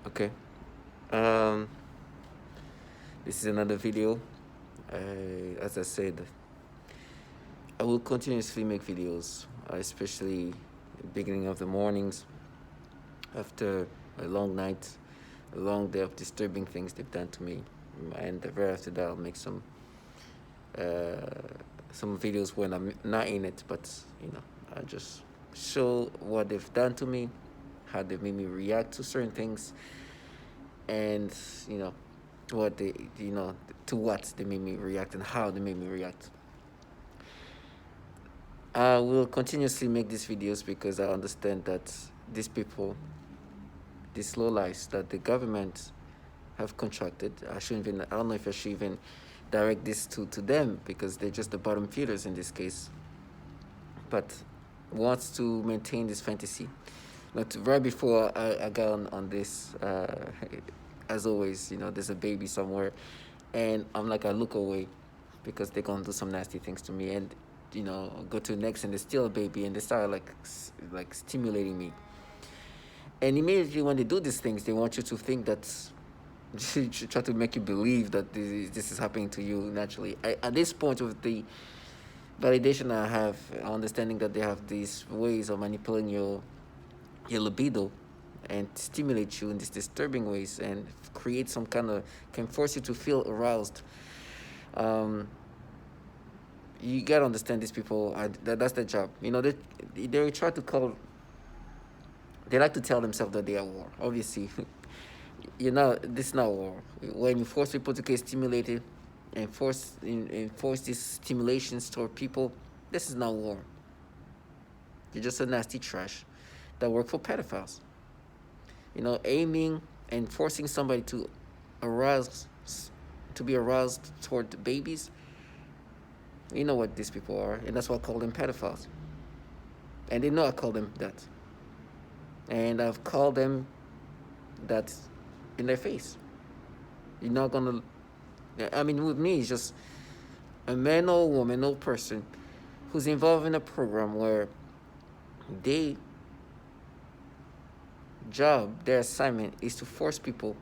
Okay. Um, this is another video. As I said, I will continuously make videos, especially the beginning of the mornings after a long night, a long day of disturbing things they've done to me, and right after that, I'll make uh, some videos when I'm not in it, but I just show what they've done to me, how they made me react to certain things, and you know what they to what they made me react and how they made me react. I will continuously make these videos because I understand that these people, these low lives that the government have contracted, I don't know if I should even direct this to them because they're just the bottom feeders in this case, but wants to maintain this fantasy. But right before I got on this, as always, there's a baby somewhere, and I'm like, I look away because they're gonna do some nasty things to me, and go to the next, and there's still a baby, and they start like stimulating me. And immediately when they do these things, they want you to think that try to make you believe that this is happening to you naturally. At this point of the validation I have, understanding that they have these ways of manipulating your libido and stimulate you in these disturbing ways and create some kind of can force you to feel aroused. um you gotta understand these people that's their job. They try to call, they like to tell themselves that they are war, obviously. This is not war. When you force people to get stimulated and force these stimulations toward people, this is not war. You're just a nasty trash that work for pedophiles. Aiming and forcing somebody arouse to be aroused toward babies. You know what these people are, and that's why I call them pedophiles. And they know I call them that. And I've called them that in their face. You're not gonna. I mean, with me, it's just a man or a woman or person who's involved in a program where they job, their assignment is to force people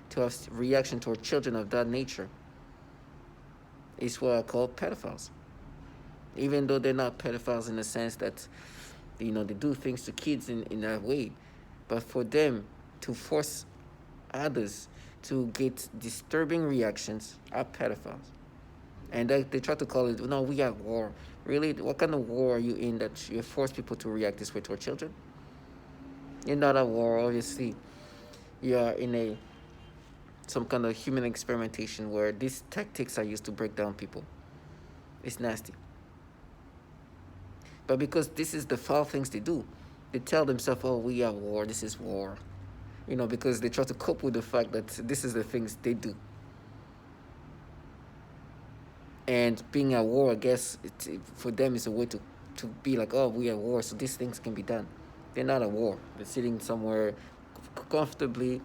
to have reaction toward children of that nature. Is what I call pedophiles. Even though they're not pedophiles in the sense that they do things to kids in that way, but for them to force others to get disturbing reactions are pedophiles. And they try to call it, no, we are at war. Really? What kind of war are you in that you force people to react this way toward children? You're not at war, obviously. You are in some kind of human experimentation where these tactics are used to break down people. It's nasty. But because this is the foul things they do, they tell themselves, oh, we are war, this is war. Because they try to cope with the fact that this is the things they do. And being at war, I guess, for them is a way to be like, oh, we are at war, so these things can be done. They're not at war. They're sitting somewhere comfortably,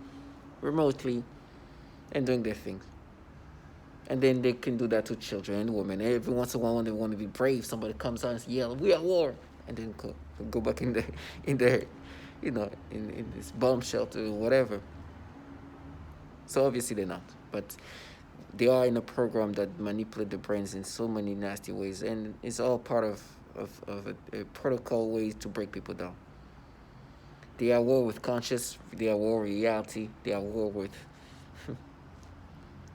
remotely, and doing their things. And then they can do that to children and women. Every once in a while, when they want to be brave, somebody comes out and yell, "We are at war," and then go back in their, in this bomb shelter or whatever. So obviously they're not, but they are in a program that manipulate the brains in so many nasty ways, and it's all part of a protocol ways to break people down. They are at war with conscious. They are at war with reality. They are at war with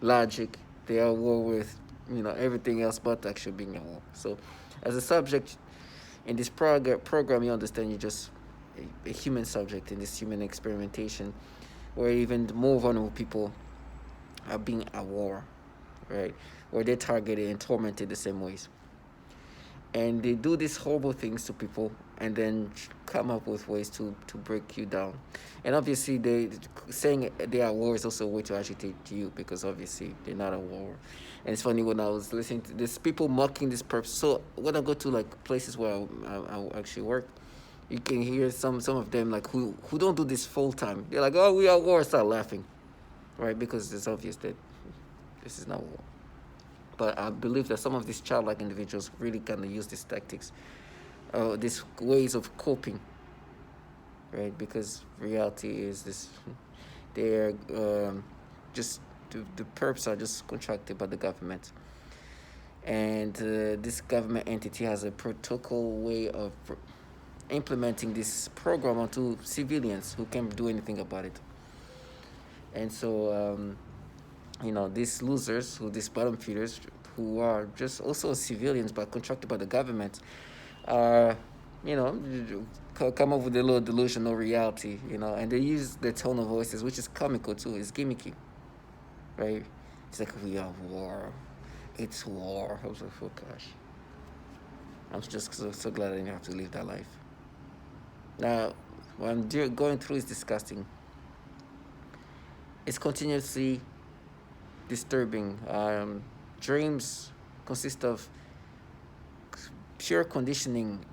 logic. They are at war with everything else but actually being at war. So, as a subject in this program, you understand you're just a human subject in this human experimentation, where even more vulnerable people are being at war, right? Where they're targeted and tormented the same ways. And they do these horrible things to people and then come up with ways to break you down. And obviously, they saying they are at war is also a way to agitate you because obviously they're not at war. And it's funny when I was listening to this, people mocking this purpose. So when I go to like places where I actually work, you can hear some of them like who don't do this full time. They're like, oh, we are at war, start laughing, right? Because it's obvious that this is not war. But I believe that some of these childlike individuals really kind of use these tactics, these ways of coping, right? Because reality is this They're just the perps are just contracted by the government, and this government entity has a protocol way of implementing this program onto civilians who can't do anything about it. And so these losers, these bottom feeders, who are just also civilians but contracted by the government, are come up with a little delusional reality, and they use their tone of voices, which is comical too. It's gimmicky, right? It's like, we are war. It's war. I was like, oh gosh. I'm just so glad I didn't have to live that life. Now, what I'm going through is disgusting. It's continuously disturbing. Dreams consist of pure conditioning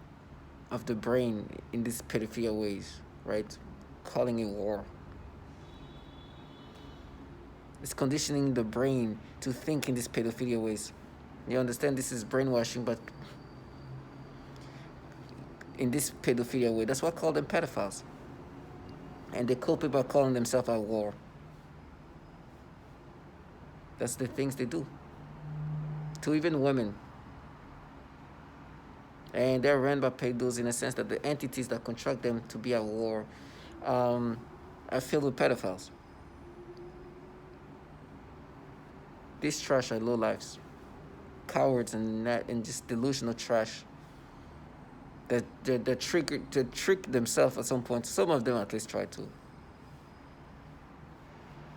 of the brain in these pedophilia ways, right? Calling it war. It's conditioning the brain to think in these pedophilia ways. You understand this is brainwashing, but in this pedophilia way, that's why I call them pedophiles. And they cope by calling themselves at war. That's the things they do to even women. And they're run by pedos in a sense that the entities that contract them to be at war are filled with pedophiles. These trash are lowlifes, cowards, and just delusional trash. That trick themselves at some point. Some of them at least try to.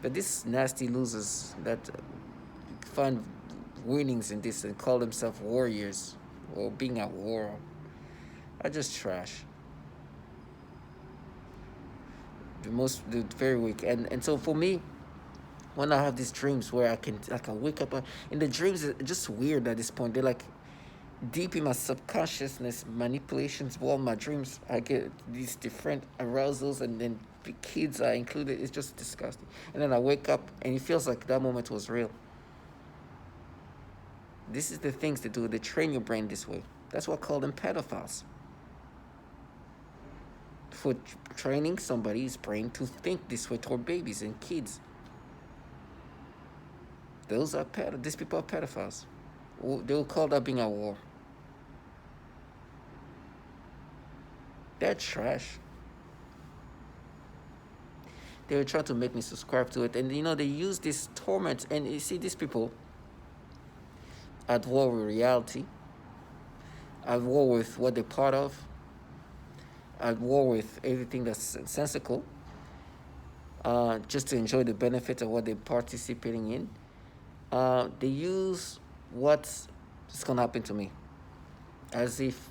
But these nasty losers that find winnings in this and call themselves warriors or being at war are just trash. The very weak. And so for me, when I have these dreams where I can wake up, and the dreams are just weird at this point. They're like deep in my subconsciousness manipulations. While my dreams, I get these different arousals, and then the kids are included. It's just disgusting. And then I wake up and it feels like that moment was real. This is the things they do. They train your brain this way. That's what I call them pedophiles. For training somebody's brain to think this way toward babies and kids. These people are pedophiles. They will call that being a war. They're trash. They were trying to make me subscribe to it. And, they use this torment. And you see these people at war with reality, at war with what they're part of, at war with everything that's sensical, just to enjoy the benefit of what they're participating in. They use what's going to happen to me as if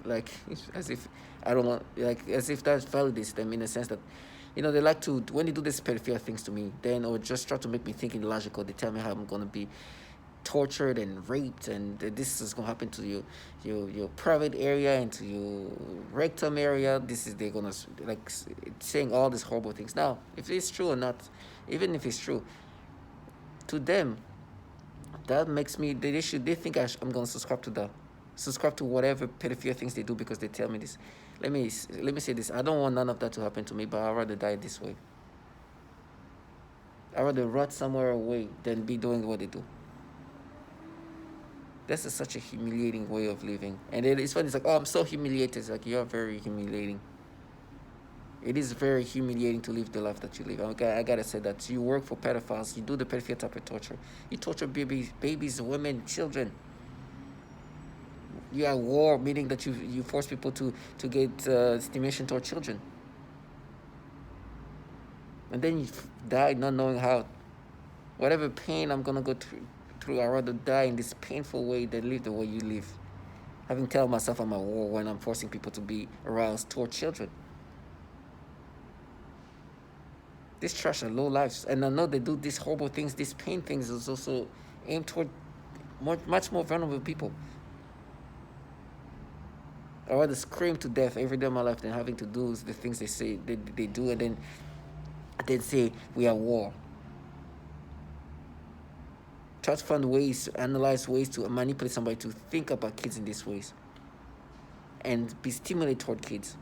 I don't want, as if that validates them in a sense that, they like to, when they do these pedophilia things to me, then or just try to make me think illogical. They tell me how I'm going to be tortured and raped, and this is going to happen to your private area and to your rectum area. They're going to, saying all these horrible things. Now, if it's true or not, even if it's true, to them, that makes me, they think I'm going to subscribe to whatever pedophilia things they do because they tell me this. Let me say this. I don't want none of that to happen to me, but I'd rather die this way. I'd rather rot somewhere away than be doing what they do. This is such a humiliating way of living. And it's funny. It's like, oh, I'm so humiliated. It's like, you're very humiliating. It is very humiliating to live the life that you live. I gotta say that. You work for pedophiles. You do the pedophile type of torture. You torture babies, women, children. You are at war, meaning that you force people to get stimulation toward children. And then you die not knowing how. Whatever pain I'm going to go through, I'd rather die in this painful way than live the way you live. Having tell myself I'm at war when I'm forcing people to be aroused toward children. These trash are low lives. And I know they do these horrible things, these pain things is also aimed toward much more vulnerable people. I rather scream to death every day of my life than having to do the things they say they do, and then say we are at war. Try to find ways, analyze ways to manipulate somebody to think about kids in these ways and be stimulated toward kids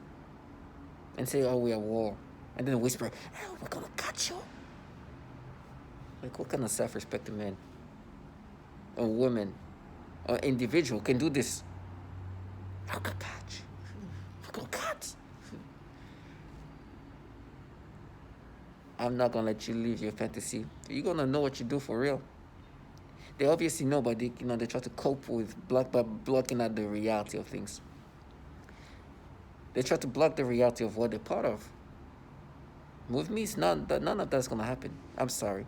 and say, oh, we are at war. And then whisper, "Oh, we're gonna catch you." Like, what kind of self-respecting man or woman or individual can do this? We're gonna catch. We're gonna catch. I'm not gonna let you live your fantasy. You're gonna know what you do for real. They obviously know, but they try to cope with blocking out the reality of things. They try to block the reality of what they're part of. With me, none of that's gonna happen. I'm sorry.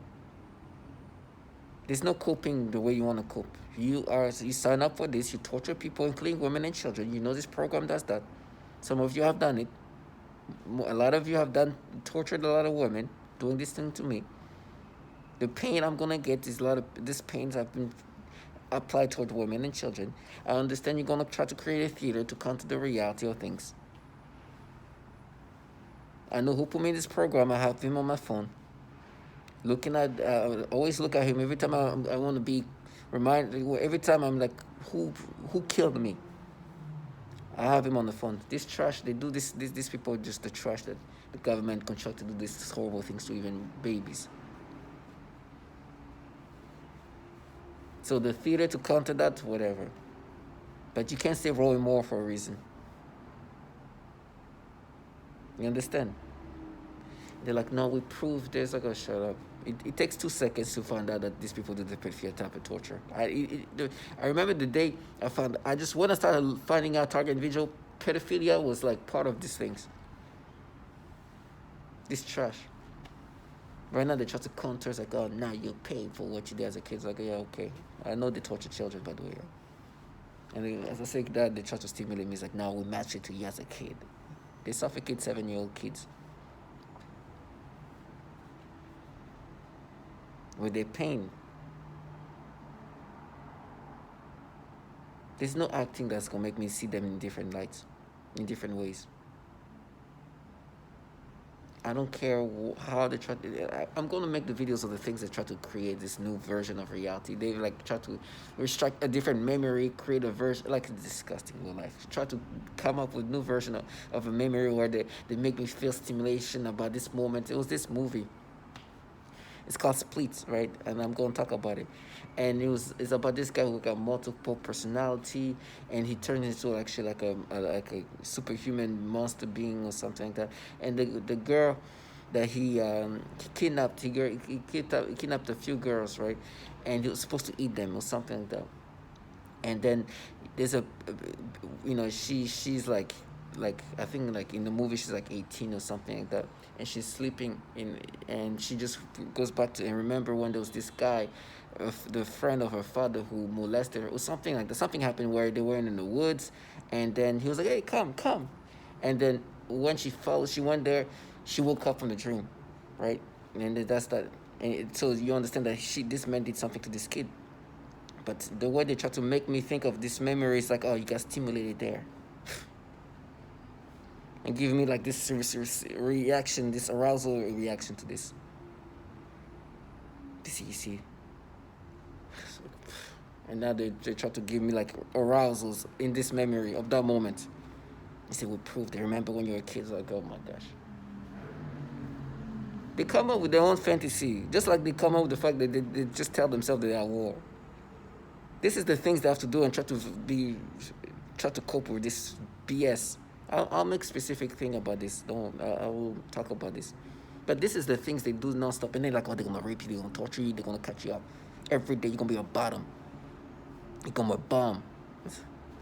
There's no coping the way you want to cope. You sign up for this. You torture people, including women and children. You know this program does that. Some of you have done it. A lot of you have tortured a lot of women doing this thing to me. The pain I'm gonna get is a lot of this pains have been applied toward women and children. I understand you're gonna try to create a theater to counter the reality of things. I know who put me in this program. I have him on my phone. Looking at, always look at him every time I want to be reminded. Every time I'm like, who killed me? I have him on the phone. This trash, they do this. These people are just the trash that the government constructed to do these horrible things to even babies. So the theater to counter that, whatever. But you can't say Roy Moore for a reason. You understand? They're like, no, we proved this. I gotta shut up. It takes 2 seconds to find out that these people do the pedophilia type of torture. I remember the day when I started finding out target individual pedophilia was like part of these things. This trash. Right now they try to counter. It's like, oh, now you're paying for what you did as a kid. It's like, yeah, okay. I know they torture children, by the way. And then, as I say that, they try to stimulate me. It's like, now we match it to you as a kid. They suffocate 7-year-old kids with their pain. There's no acting that's gonna make me see them in different lights, in different ways. I don't care how they try to. I'm gonna make the videos of the things that try to create this new version of reality. They like try to restrict a different memory, create a version like it's disgusting real life. Try to come up with new version of a memory where they make me feel stimulation about this moment. It was this movie. It's called Split, right? And I'm going to talk about it. And it's about this guy who got multiple personality, and he turns into actually like a superhuman monster being or something like that. And the girl that he kidnapped, he kidnapped a few girls, right? And he was supposed to eat them or something like that. And then there's she's like I think like in the movie she's like 18 or something like that, and she's sleeping and she just goes back to and remember when there was this guy, the friend of her father who molested her or something like that. Something happened where they were in the woods, and then he was like, hey, come, and then when she went there, she woke up from the dream, right? And that's that. And so you understand that this man did something to this kid. But the way they try to make me think of this memory is like, oh, you got stimulated there. And give me like this reaction, this arousal reaction to this. You see. And now they try to give me like arousals in this memory of that moment. They say, we proved they remember when you were kids. Like, oh my gosh. They come up with their own fantasy. Just like they come up with the fact that they just tell themselves that they're at war. This is the things they have to do and try to cope with this BS. I'll make specific thing about this. I will talk about this. But this is the things they do nonstop. And they're like, oh, they're going to rape you, they're going to torture you, they're going to cut you up. Every day you're going to be a bottom. You're going to be a bomb.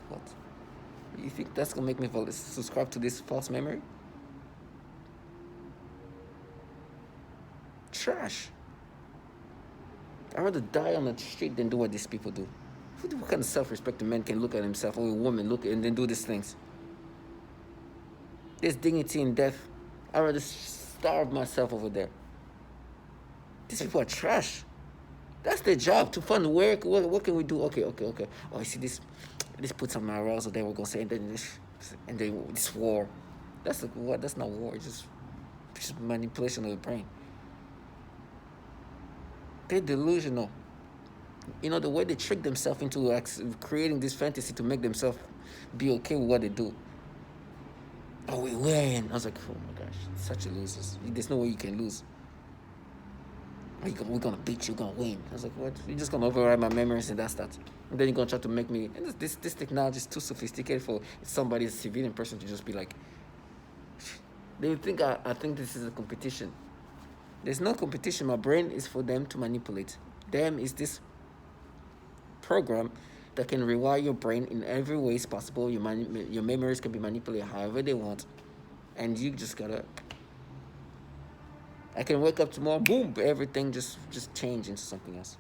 What? You think that's going to make me subscribe to this false memory? Trash. I'd rather die on the street than do what these people do. What kind of self-respect a man can look at himself, or a woman look and then do these things? There's dignity in death. I'd rather starve myself over there. These people are trash. That's their job, to fund work. What can we do? Okay. Oh, you see this puts on my arousal there, we're going to say, and then this war. That's not war. It's just manipulation of the brain. They're delusional. You know, the way they trick themselves into creating this fantasy to make themselves be okay with what they do. Oh, we win. I was like, oh my gosh, such a losers. There's no way you can lose. We're gonna beat you, we're gonna win. I was like, what? You're just gonna override my memories and that's that. And then you're gonna try to make me. And this technology is too sophisticated for somebody, a civilian person, to just be like. They think I think this is a competition. There's no competition. My brain is for them to manipulate. Them is this program that can rewire your brain in every way possible. Your memories can be manipulated however they want, and you just gotta. I can wake up tomorrow, boom, everything just change into something else.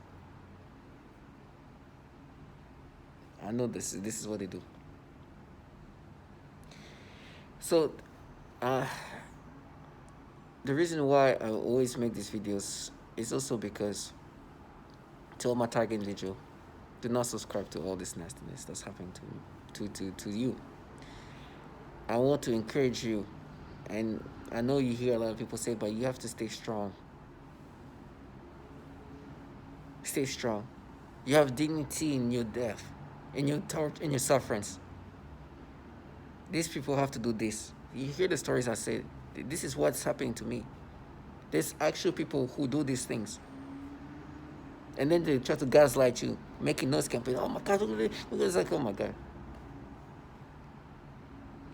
I know this is what they do. So, uh, the reason why I always make these videos is also because, to all my target individual, do not subscribe to all this nastiness that's happening to you. I want to encourage you, and I know you hear a lot of people say, but you have to stay strong. Stay strong. You have dignity in your death, in your in your sufferings. These people have to do this. You hear the stories I say. This is what's happening to me. There's actual people who do these things. And then they try to gaslight you, making noise campaign. Oh my God, it's like, oh my God.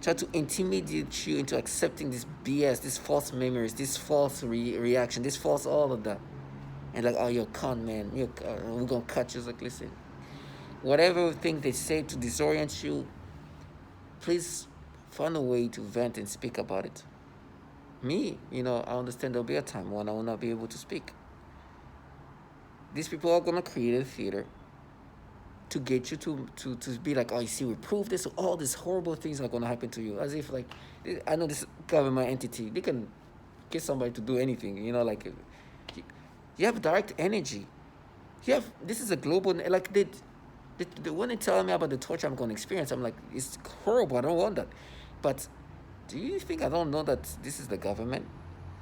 Try to intimidate you into accepting this BS, these false memories, this false reaction, this false all of that. And like, oh, you're a con man. We're going to cut you. It's like, listen, whatever thing they say to disorient you, please find a way to vent and speak about it. Me, I understand there'll be a time when I will not be able to speak. These people are going to create a theater to get you to be like, oh, you see, we proved this. All these horrible things are going to happen to you. As if, like, I know this government entity, they can get somebody to do anything. Like, you have direct energy. This is a global, like, when they tell me about the torture I'm going to experience, I'm like, it's horrible. I don't want that. But do you think I don't know that this is the government?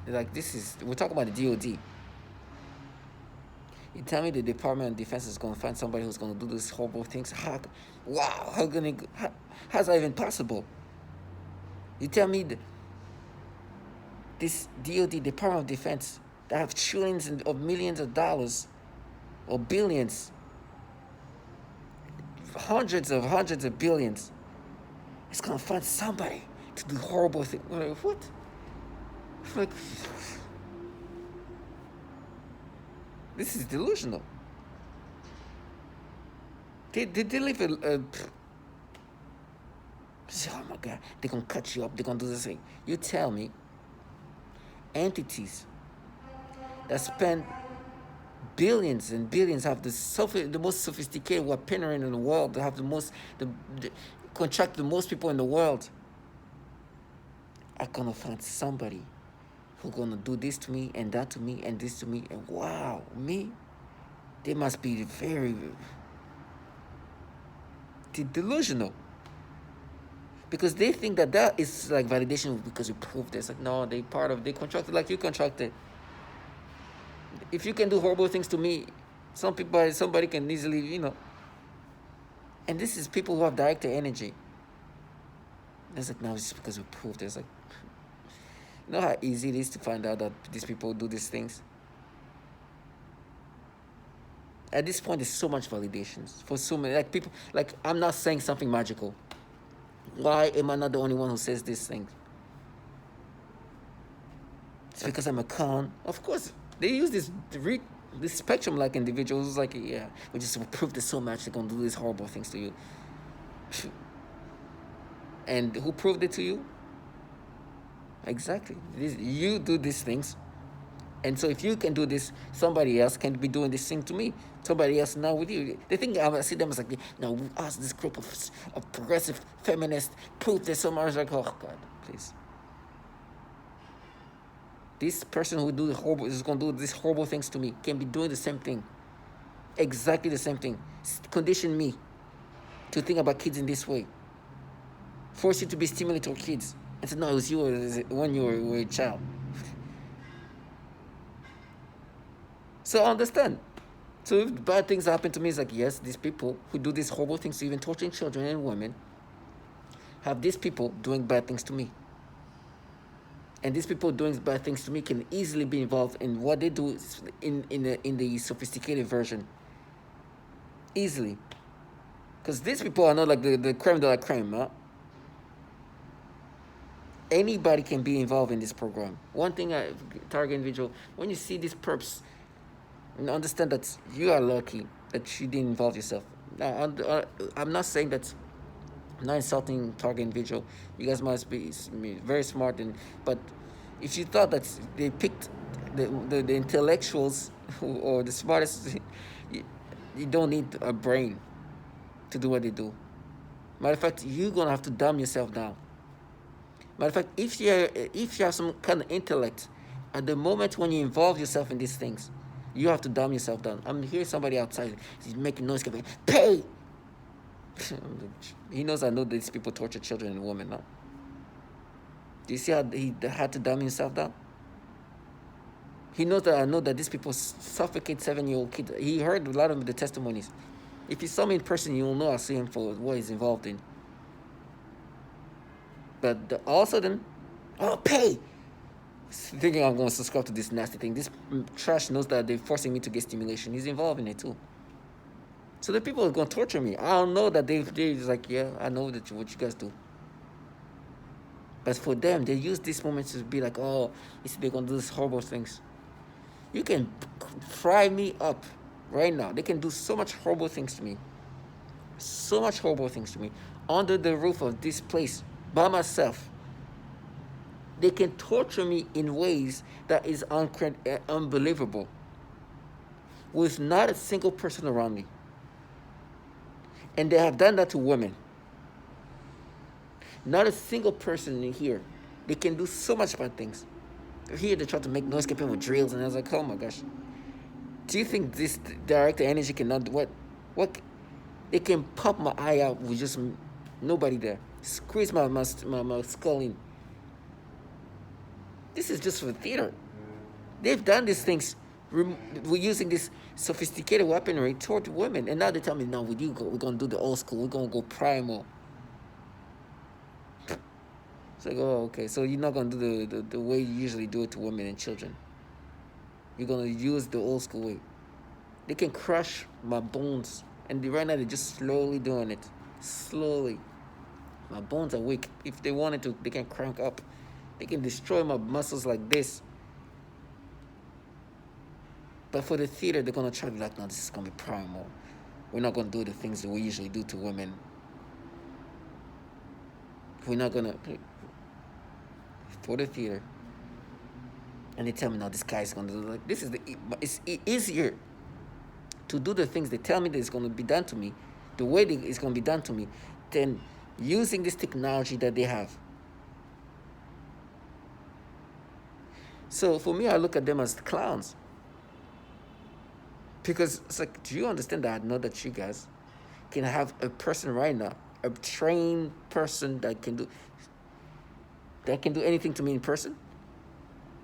Like, we're talking about the DOD. You tell me the Department of Defense is going to find somebody who's going to do these horrible things? How's that even possible? You tell me this DOD, Department of Defense, that have trillions of millions of dollars or billions, hundreds of billions, it's going to find somebody to do horrible things. What? Like, this is delusional. They live oh my God, they're going to cut you up, they're going to do this thing. You tell me, entities that spend billions and billions, have the most sophisticated weaponry in the world, have contract the most people in the world, are going to find somebody who's going to do this to me and that to me and this to me. And wow, me? They must be very delusional. Because they think that is like validation because you proved this. Like, no, they contracted like you contracted. If you can do horrible things to me, somebody can easily, And this is people who have direct energy. It's like, no, it's because we proved this. Like, you know how easy it is to find out that these people do these things? At this point, there's so much validations for so many, like, people. Like, I'm not saying something magical. Why am I not the only one who says these things? It's because I'm a con. Of course, they use this spectrum like individuals. Like, yeah, we just proved this so much, they're going to do these horrible things to you. And who proved it to you? Exactly. You do these things. And so if you can do this, somebody else can be doing this thing to me. Somebody else now with you. They think I see them as like, no, us, this group of progressive feminists, prove this so much. Like, oh, God, please. This person who is going to do these horrible things to me can be doing the same thing. Exactly the same thing. Condition me to think about kids in this way. Force you to be stimulated to kids. And say, no, it was you when you were a child. So I understand. So if bad things happen to me, it's like, yes, these people who do these horrible things, even torturing children and women, have these people doing bad things to me. And these people doing bad things to me can easily be involved in what they do in the sophisticated version. Easily. Because these people are not like the creme de la creme, huh? Anybody can be involved in this program. One thing, target individual, when you see these perps, understand that you are lucky that you didn't involve yourself. Now, I'm not saying that, I'm not insulting target individual. You guys must be very smart, but if you thought that they picked the intellectuals or the smartest, you don't need a brain to do what they do. Matter of fact, you're gonna have to dumb yourself down. Matter of fact, if you have some kind of intellect, at the moment when you involve yourself in these things, you have to dumb yourself down. I'm hearing somebody outside. He's making noise. Pay. He knows I know these people torture children and women now. Do you see how he had to dumb himself down? He knows that I know that these people suffocate 7-year-old kids. He heard a lot of the testimonies. If you saw me in person, you'll know I see him for what he's involved in. But all of a sudden, pay! Thinking I'm going to subscribe to this nasty thing. This trash knows that they're forcing me to get stimulation. He's involved in it too. So the people are going to torture me. I don't know that they're like, yeah, I know that what you guys do. But for them, they use this moment to be like, oh, they're going to do these horrible things. You can fry me up right now. They can do so much horrible things to me. So much horrible things to me. Under the roof of this place, by myself. They can torture me in ways that is unbelievable. With not a single person around me. And they have done that to women. Not a single person in here. They can do so much bad things. Here they try to make noise campaign with drills, and I was like, oh my gosh. Do you think this director energy cannot do what? They can pop my eye out with just nobody there. Squeeze my skull in. This is just for theater. They've done these things. We're using this sophisticated weaponry toward women, and now they tell me, no, we're gonna do the old school. We're gonna go primal. It's like, oh, okay. So you're not gonna do the way you usually do it to women and children. You're gonna use the old school way. They can crush my bones, and right now they're just slowly doing it. Slowly. My bones are weak. If they wanted to, they can crank up. They can destroy my muscles like this. But for the theater, they're gonna try to be like, no, this is gonna be primal. We're not gonna do the things that we usually do to women. We're not gonna, for the theater. And they tell me, no, this guy's gonna do like this. It's easier to do the things they tell me that it's gonna be done to me, the way it's gonna be done to me, than using this technology that they have. So for me, I look at them as clowns. Because it's like, do you understand that I know that you guys can have a person right now, a trained person that can do anything to me in person?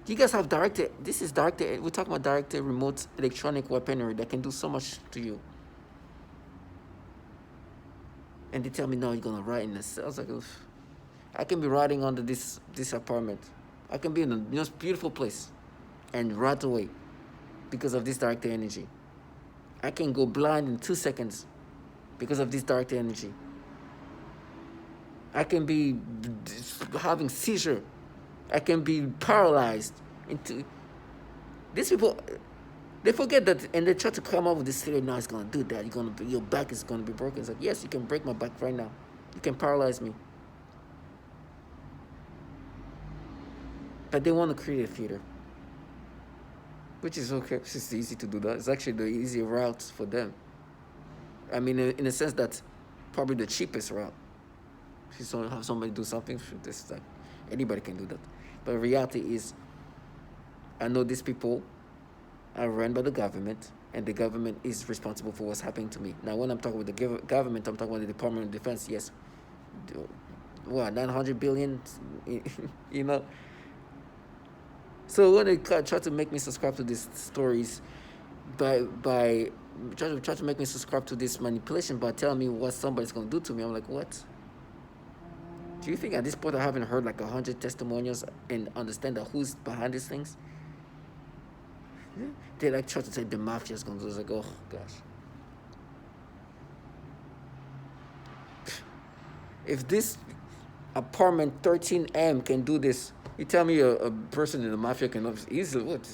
You guys have we're talking about directed remote electronic weaponry that can do so much to you. And they tell me, no, you're gonna ride in the cell. I was like, oof. I can be riding under this apartment. I can be in the most beautiful place and ride away because of this directed energy. I can go blind in 2 seconds because of this directed energy. I can be having seizure. I can be paralyzed. These people, they forget that, and they try to come up with this theory. No, it's gonna do that. Your back is gonna be broken. It's like, yes, you can break my back right now. You can paralyze me. But they want to create a theater, which is okay. It's easy to do that. It's actually the easy route for them. I mean, in a sense, that's probably the cheapest route. If you have somebody do something, this like anybody can do that. But the reality is, I know these people are run by the government, and the government is responsible for what's happening to me. Now, when I'm talking about the government, I'm talking about the Department of Defense. Yes, what, 900 billion, you know. So when they try to make me subscribe to these stories, by try to make me subscribe to this manipulation by telling me what somebody's gonna do to me, I'm like, what? Do you think at this point I haven't heard like 100 testimonials and understand that who's behind these things? They like try to say the mafia's gonna do this. Like, oh gosh. If this apartment 13M can do this, you tell me a person in the mafia can easily what?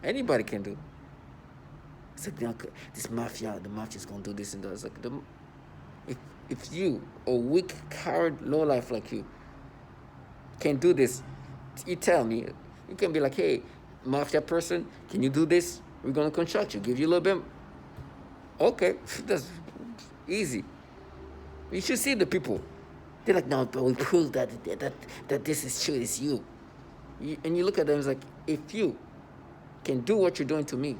Anybody can do. It's like this mafia, the mafia's gonna do this and that. It's like if you, a weak, coward, low life like you, can do this, you tell me. You can be like, hey, mafia person, can you do this? We're gonna contract you, give you a little bit. Okay, that's easy. You should see the people. They're like, no, but we prove that this is true. It's you. And you look at them, it's like, if you can do what you're doing to me,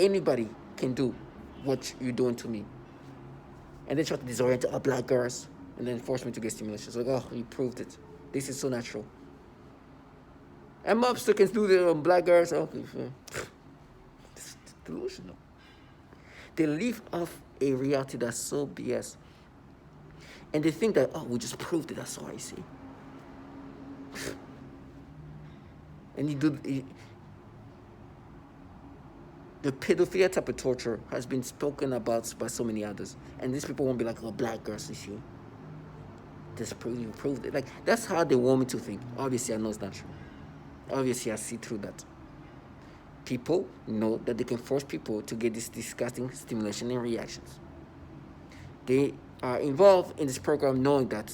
anybody can do what you're doing to me. And they try to disorient all black girls and then force me to get stimulation. It's like, oh, you proved it. This is so natural. And mobster can do the black girls. Okay, it's delusional. They live off a reality that's so BS. And they think that, oh, we just proved it. That's all I see. And the pedophilia type of torture has been spoken about by so many others. And these people won't be like, oh, black girls issue. Just proved it. Like, that's how they want me to think. Obviously, I know it's not true. Obviously, I see through that. People know that they can force people to get this disgusting stimulation and reactions. They are involved in this program knowing that,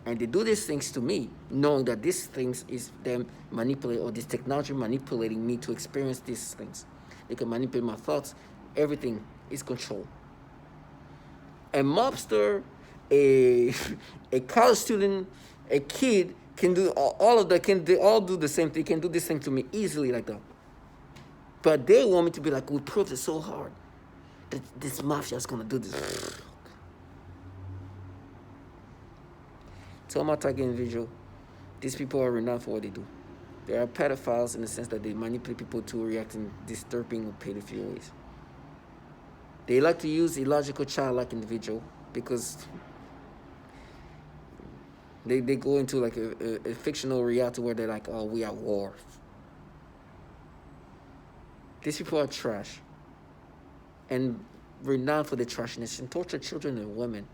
and they do these things to me, knowing that these things is them manipulating, or this technology manipulating me to experience these things. They can manipulate my thoughts. Everything is controlled. A mobster, a college student, a kid can do all of that. They all do the same thing. They can do this thing to me easily like that. But they want me to be like, we proved it so hard that this mafia is gonna do this. To my target individual, these people are renowned for what they do. They are pedophiles in the sense that they manipulate people to react in disturbing or pedophile ways. They like to use illogical, childlike individual because they go into like a fictional reality where they're like, oh, we are at war. These people are trash and renowned for their trashiness and torture children and women.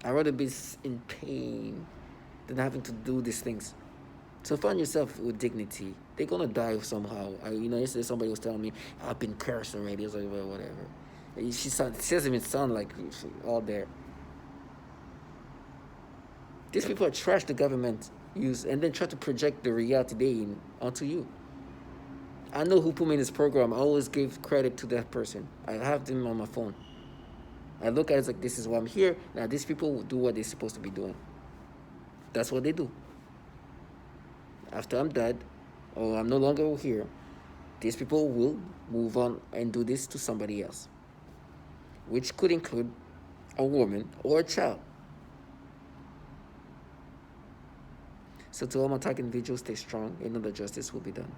I'd rather be in pain than having to do these things. So find yourself with dignity. They're gonna die somehow. Yesterday somebody was telling me, I've been cursed already. I was like, well, whatever. She doesn't even sound like all there. These people are trash the government use and then try to project the reality they in onto you. I know who put me in this program. I always give credit to that person. I have them on my phone. I look at it like, this is why I'm here. Now, these people will do what they're supposed to be doing. That's what they do. After I'm dead, or I'm no longer here, these people will move on and do this to somebody else, which could include a woman or a child. So to all my target individuals, stay strong and know that justice will be done.